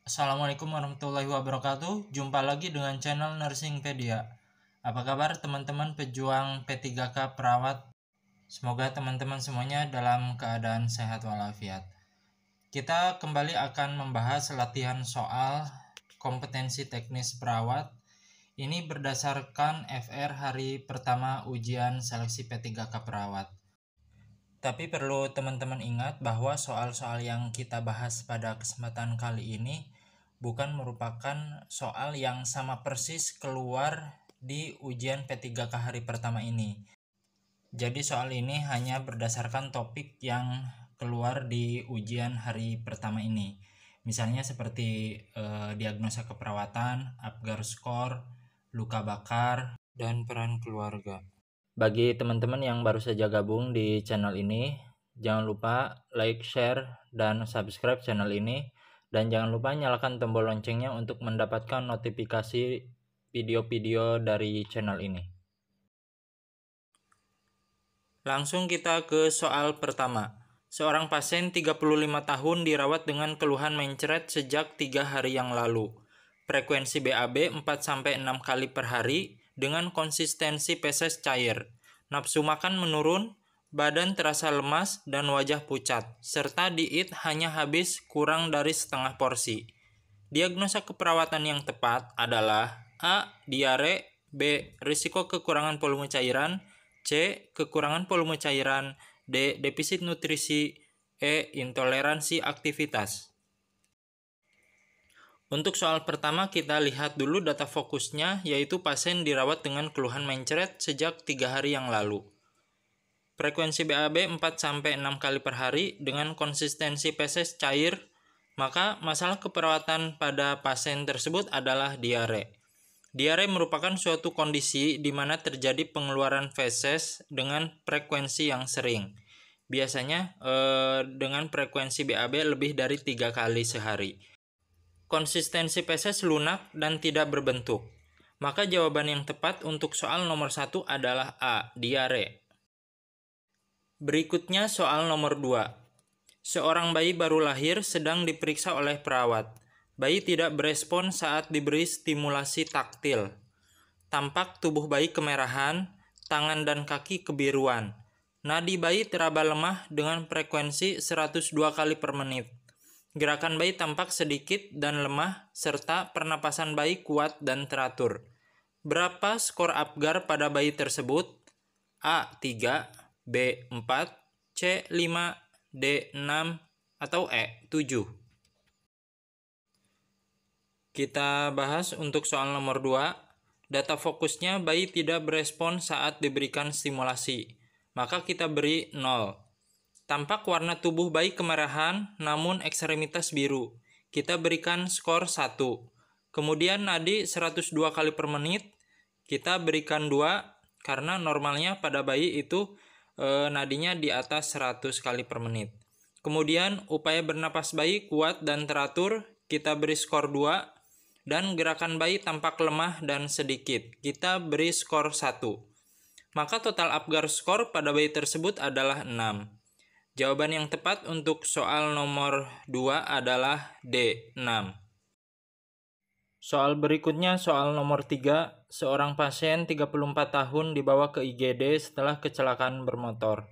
Assalamualaikum warahmatullahi wabarakatuh. Jumpa lagi dengan channel Nursingpedia. Apa kabar teman-teman pejuang P3K perawat? Semoga teman-teman semuanya dalam keadaan sehat walafiat. Kita kembali akan membahas latihan soal kompetensi teknis perawat. Ini berdasarkan FR hari pertama ujian seleksi P3K perawat. Tapi perlu teman-teman ingat bahwa soal-soal yang kita bahas pada kesempatan kali ini bukan merupakan soal yang sama persis keluar di ujian P3K hari pertama ini. Jadi soal ini hanya berdasarkan topik yang keluar di ujian hari pertama ini. Misalnya seperti diagnosa keperawatan, Apgar skor, luka bakar, dan peran keluarga. Bagi teman-teman yang baru saja gabung di channel ini, jangan lupa like, share, dan subscribe channel ini. Dan jangan lupa nyalakan tombol loncengnya untuk mendapatkan notifikasi video-video dari channel ini. Langsung kita ke soal pertama. Seorang pasien 35 tahun dirawat dengan keluhan mencret sejak 3 hari yang lalu. Frekuensi BAB 4-6 kali per hari dengan konsistensi feses cair. Nafsu makan menurun, badan terasa lemas dan wajah pucat, serta diet hanya habis kurang dari setengah porsi. Diagnosa keperawatan yang tepat adalah A. Diare, B. Risiko kekurangan volume cairan, C. Kekurangan volume cairan, D. Defisit nutrisi, E. Intoleransi aktivitas. Untuk soal pertama kita lihat dulu data fokusnya, yaitu pasien dirawat dengan keluhan mencret sejak 3 hari yang lalu. Frekuensi BAB 4-6 kali per hari dengan konsistensi feses cair, maka masalah keperawatan pada pasien tersebut adalah diare. Diare merupakan suatu kondisi di mana terjadi pengeluaran feses dengan frekuensi yang sering. Biasanya dengan frekuensi BAB lebih dari 3 kali sehari. Konsistensi feses lunak dan tidak berbentuk. Maka jawaban yang tepat untuk soal nomor 1 adalah A. Diare. Berikutnya soal nomor 2. Seorang bayi baru lahir sedang diperiksa oleh perawat. Bayi tidak berespon saat diberi stimulasi taktil. Tampak tubuh bayi kemerahan, tangan dan kaki kebiruan. Nadi bayi teraba lemah dengan frekuensi 102 kali per menit. Gerakan bayi tampak sedikit dan lemah, serta pernapasan bayi kuat dan teratur. Berapa skor Apgar pada bayi tersebut? A. 3, B. 4, C. 5, D. 6, atau E. 7. Kita bahas untuk soal nomor 2. Data fokusnya bayi tidak berespon saat diberikan stimulasi. Maka kita beri 0. Tampak warna tubuh bayi kemerahan namun ekstremitas biru. Kita berikan skor 1. Kemudian nadi 102 kali per menit. Kita berikan 2 karena normalnya pada bayi itu nadinya di atas 100 kali per menit. Kemudian upaya bernapas bayi kuat dan teratur. Kita beri skor 2. Dan gerakan bayi tampak lemah dan sedikit. Kita beri skor 1. Maka total Apgar skor pada bayi tersebut adalah 6. Jawaban yang tepat untuk soal nomor 2 adalah D. 6. Soal berikutnya soal nomor 3. Seorang pasien 34 tahun dibawa ke IGD setelah kecelakaan bermotor.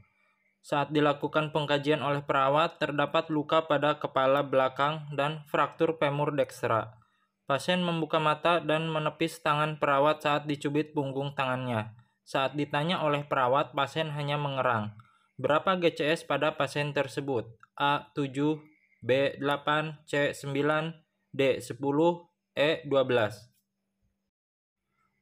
Saat dilakukan pengkajian oleh perawat, terdapat luka pada kepala belakang dan fraktur femur dekstra. Pasien membuka mata dan menepis tangan perawat saat dicubit punggung tangannya. Saat ditanya oleh perawat, pasien hanya mengerang. Berapa GCS pada pasien tersebut? A. 7, B. 8, C. 9, D. 10, E. 12.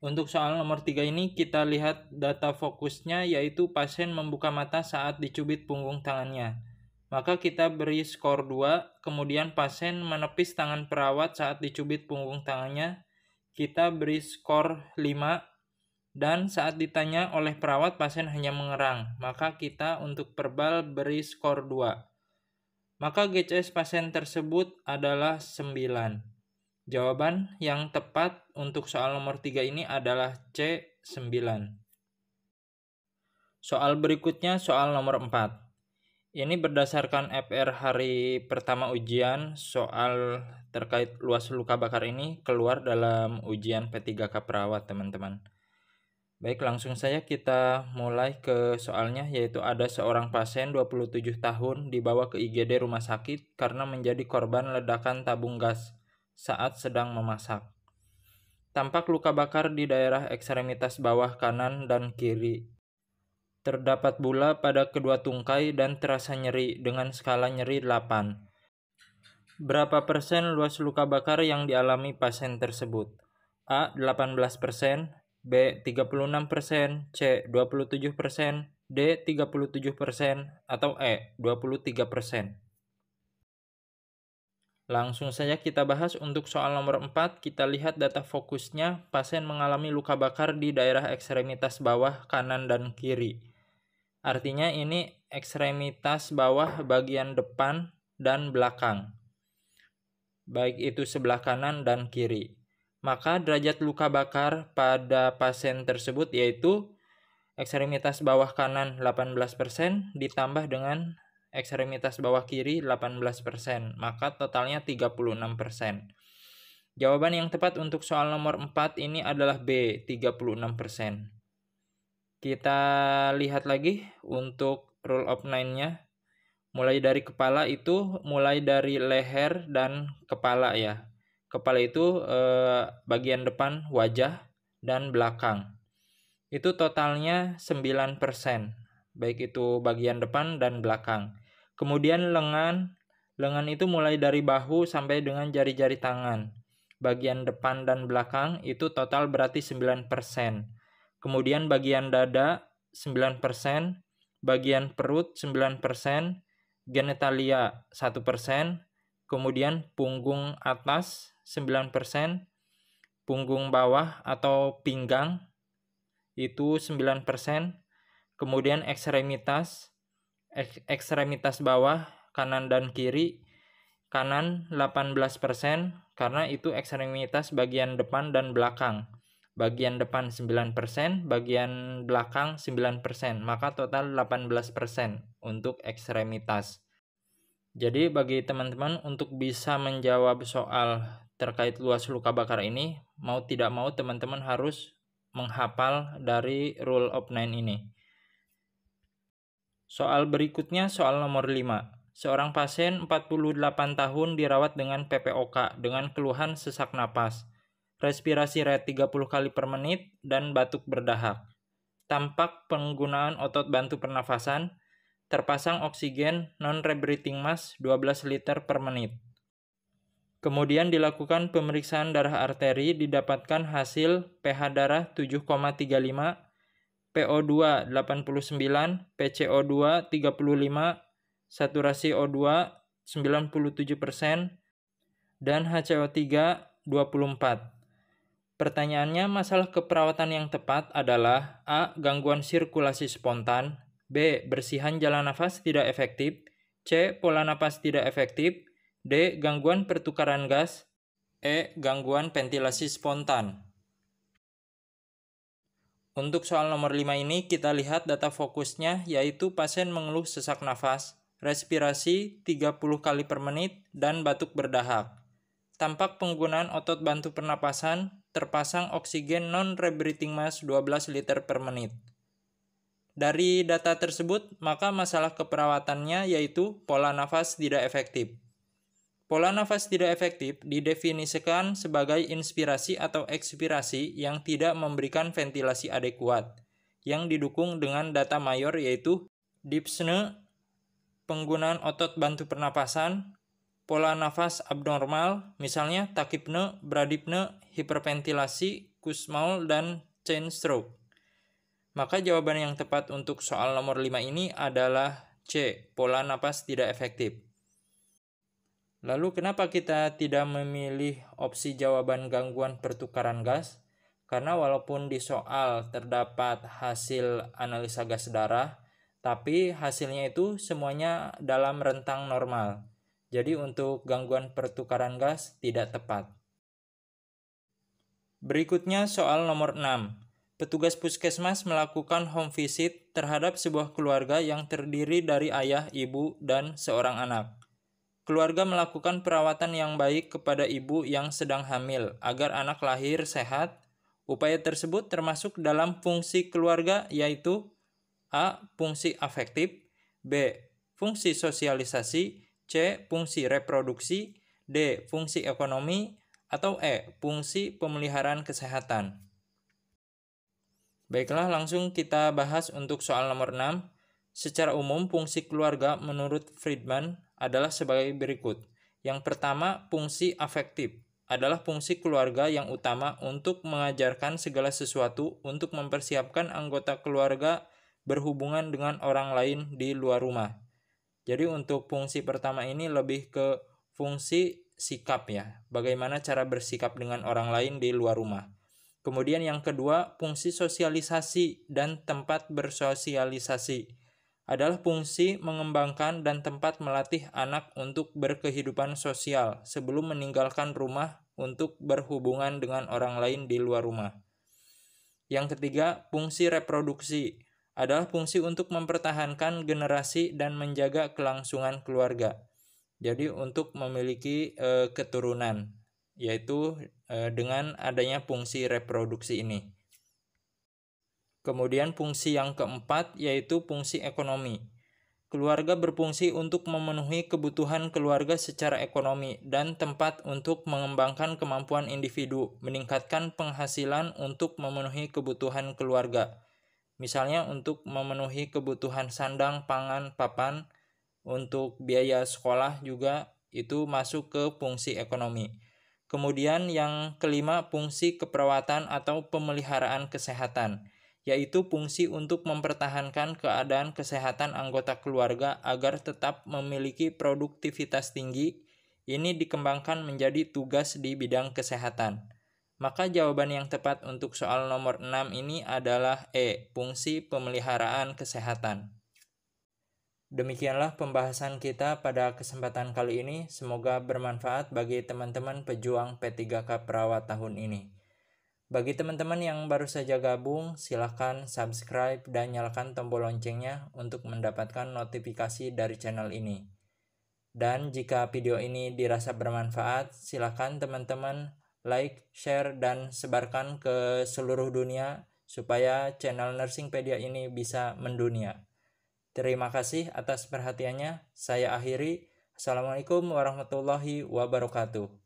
Untuk soal nomor 3 ini kita lihat data fokusnya, yaitu pasien membuka mata saat dicubit punggung tangannya. Maka kita beri skor 2, kemudian pasien menepis tangan perawat saat dicubit punggung tangannya. Kita beri skor 5. Dan saat ditanya oleh perawat pasien hanya mengerang, maka kita untuk verbal beri skor 2. Maka GCS pasien tersebut adalah 9. Jawaban yang tepat untuk soal nomor 3 ini adalah C. 9. Soal berikutnya soal nomor 4. Ini berdasarkan FR hari pertama ujian, soal terkait luas luka bakar ini keluar dalam ujian P3K Perawat, teman-teman. Baik, langsung saja kita mulai ke soalnya, yaitu ada seorang pasien 27 tahun dibawa ke IGD rumah sakit karena menjadi korban ledakan tabung gas saat sedang memasak. Tampak luka bakar di daerah ekstremitas bawah kanan dan kiri. Terdapat bula pada kedua tungkai dan terasa nyeri dengan skala nyeri 8. Berapa persen luas luka bakar yang dialami pasien tersebut? A. 18%, B. 36%, C. 27%, D. 37%, atau E. 23%. Langsung saja kita bahas untuk soal nomor 4. Kita lihat data fokusnya, pasien mengalami luka bakar di daerah ekstremitas bawah kanan dan kiri. Artinya ini ekstremitas bawah bagian depan dan belakang, baik itu sebelah kanan dan kiri. Maka derajat luka bakar pada pasien tersebut yaitu ekstremitas bawah kanan 18% ditambah dengan ekstremitas bawah kiri 18%, maka totalnya 36%. Jawaban yang tepat untuk soal nomor 4 ini adalah B, 36%. Kita lihat lagi untuk rule of 9-nya. Mulai dari kepala itu, mulai dari leher dan kepala ya. Kepala itu bagian depan wajah dan belakang. Itu totalnya 9%. Baik itu bagian depan dan belakang. Kemudian lengan itu mulai dari bahu sampai dengan jari-jari tangan. Bagian depan dan belakang itu total berarti 9%. Kemudian bagian dada 9%, bagian perut 9%, genitalia 1%, kemudian punggung atas 9%, punggung bawah atau pinggang itu 9%, kemudian ekstremitas bawah kanan dan kiri, kanan 18% karena itu ekstremitas bagian depan dan belakang. Bagian depan 9%, bagian belakang 9%, maka total 18% untuk ekstremitas. Jadi bagi teman-teman untuk bisa menjawab soal terkait luas luka bakar ini, mau tidak mau teman-teman harus menghafal dari rule of 9 ini. Soal berikutnya soal nomor 5. Seorang pasien 48 tahun dirawat dengan PPOK dengan keluhan sesak napas, respirasi rate 30 kali per menit, dan batuk berdahak. Tampak penggunaan otot bantu pernafasan, terpasang oksigen non-rebreathing mask 12 liter per menit. Kemudian dilakukan pemeriksaan darah arteri, didapatkan hasil pH darah 7,35, PO2 89, PCO2 35, saturasi O2 97%, dan HCO3 24. Pertanyaannya, masalah keperawatan yang tepat adalah A. Gangguan sirkulasi spontan, B. Bersihan jalan nafas tidak efektif, C. Pola nafas tidak efektif, D. Gangguan pertukaran gas, E. Gangguan ventilasi spontan. Untuk soal nomor 5 ini kita lihat data fokusnya yaitu pasien mengeluh sesak nafas, respirasi 30 kali per menit, dan batuk berdahak. Tampak penggunaan otot bantu pernapasan, terpasang oksigen non-rebreathing mask 12 liter per menit. Dari data tersebut, maka masalah keperawatannya yaitu pola nafas tidak efektif. Pola nafas tidak efektif didefinisikan sebagai inspirasi atau ekspirasi yang tidak memberikan ventilasi adekuat, yang didukung dengan data mayor yaitu dyspnea, penggunaan otot bantu pernapasan, pola nafas abnormal, misalnya tachypnea, bradypnea, hiperventilasi, Kussmaul, dan chain stroke. Maka jawaban yang tepat untuk soal nomor 5 ini adalah C, pola nafas tidak efektif. Lalu kenapa kita tidak memilih opsi jawaban gangguan pertukaran gas? Karena walaupun di soal terdapat hasil analisa gas darah, tapi hasilnya itu semuanya dalam rentang normal. Jadi untuk gangguan pertukaran gas tidak tepat. Berikutnya soal nomor 6. Petugas puskesmas melakukan home visit terhadap sebuah keluarga yang terdiri dari ayah, ibu, dan seorang anak. Keluarga melakukan perawatan yang baik kepada ibu yang sedang hamil agar anak lahir sehat. Upaya tersebut termasuk dalam fungsi keluarga, yaitu A. Fungsi afektif, B. Fungsi sosialisasi, C. Fungsi reproduksi, D. Fungsi ekonomi, atau E. Fungsi pemeliharaan kesehatan. Baiklah, langsung kita bahas untuk soal nomor 6. Secara umum, fungsi keluarga menurut Friedman adalah sebagai berikut. Yang pertama, fungsi afektif adalah fungsi keluarga yang utama untuk mengajarkan segala sesuatu untuk mempersiapkan anggota keluarga berhubungan dengan orang lain di luar rumah. Jadi untuk fungsi pertama ini lebih ke fungsi sikap ya, bagaimana cara bersikap dengan orang lain di luar rumah. Kemudian yang kedua, fungsi sosialisasi dan tempat bersosialisasi adalah fungsi mengembangkan dan tempat melatih anak untuk berkehidupan sosial sebelum meninggalkan rumah untuk berhubungan dengan orang lain di luar rumah. Yang ketiga, fungsi reproduksi adalah fungsi untuk mempertahankan generasi dan menjaga kelangsungan keluarga. Jadi untuk memiliki keturunan, yaitu dengan adanya fungsi reproduksi ini. Kemudian fungsi yang keempat yaitu fungsi ekonomi. Keluarga berfungsi untuk memenuhi kebutuhan keluarga secara ekonomi dan tempat untuk mengembangkan kemampuan individu, meningkatkan penghasilan untuk memenuhi kebutuhan keluarga. Misalnya untuk memenuhi kebutuhan sandang, pangan, papan, untuk biaya sekolah juga itu masuk ke fungsi ekonomi. Kemudian yang kelima, fungsi keperawatan atau pemeliharaan kesehatan, yaitu fungsi untuk mempertahankan keadaan kesehatan anggota keluarga agar tetap memiliki produktivitas tinggi. Ini dikembangkan menjadi tugas di bidang kesehatan. Maka jawaban yang tepat untuk soal nomor 6 ini adalah E, fungsi pemeliharaan kesehatan. Demikianlah pembahasan kita pada kesempatan kali ini. Semoga bermanfaat bagi teman-teman pejuang P3K Perawat tahun ini. Bagi teman-teman yang baru saja gabung, silahkan subscribe dan nyalakan tombol loncengnya untuk mendapatkan notifikasi dari channel ini. Dan jika video ini dirasa bermanfaat, silahkan teman-teman like, share, dan sebarkan ke seluruh dunia supaya channel Nursingpedia ini bisa mendunia. Terima kasih atas perhatiannya. Saya akhiri. Assalamualaikum warahmatullahi wabarakatuh.